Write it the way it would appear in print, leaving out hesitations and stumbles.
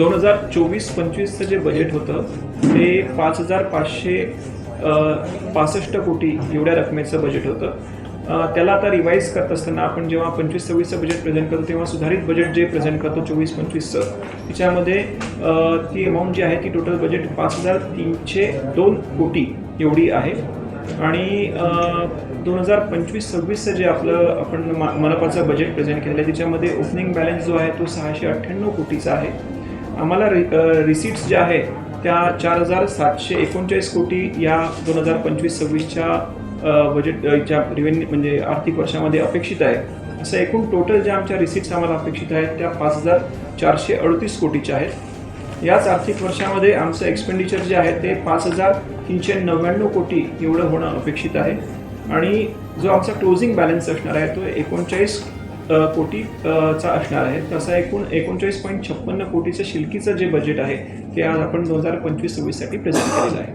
2024-25चं जे बजेट होतं ते 5,565 कोटी एवढ्या रकमेचं बजेट होतं. त्याला आता रिवाईज करत असताना आपण जेव्हा 25-26चं बजेट प्रेझेंट करतो तेव्हा सुधारित बजेट जे प्रेझेंट करतो 24-25चं, त्याच्यामध्ये ती अमाऊंट जी आहे ती टोटल बजेट 5,302 कोटी एवढी आहे. आणि 2025-26चं जे आपण मनपाचं बजेट प्रेझेंट केलेलं आहे त्याच्यामध्ये ओपनिंग बॅलन्स जो आहे तो 698 कोटीचा आहे. आम्हाला रिसीट्स ज्या आहेत त्या 4,739 कोटी या 2025-26च्या बजेटच्या रिव्हेन्यू म्हणजे आर्थिक वर्षामध्ये अपेक्षित आहे. असं एकूण टोटल ज्या आमच्या रिसीट्स आम्हाला अपेक्षित आहेत त्या 5,438 कोटीच्या आहेत. याच आर्थिक वर्षामध्ये आमचं एक्सपेंडिचर जे आहे ते 5,399 कोटी एवढं होणं अपेक्षित आहे. आणि जो आमचा क्लोजिंग बॅलन्स असणार आहे तो 39 कोटीचा असणार आहे. तसं एकूण 39.56 कोटीचं शिल्कीचं जे बजेट आहे ते आज आपण 2025-26साठी प्रेझेंट केलेलं आहे.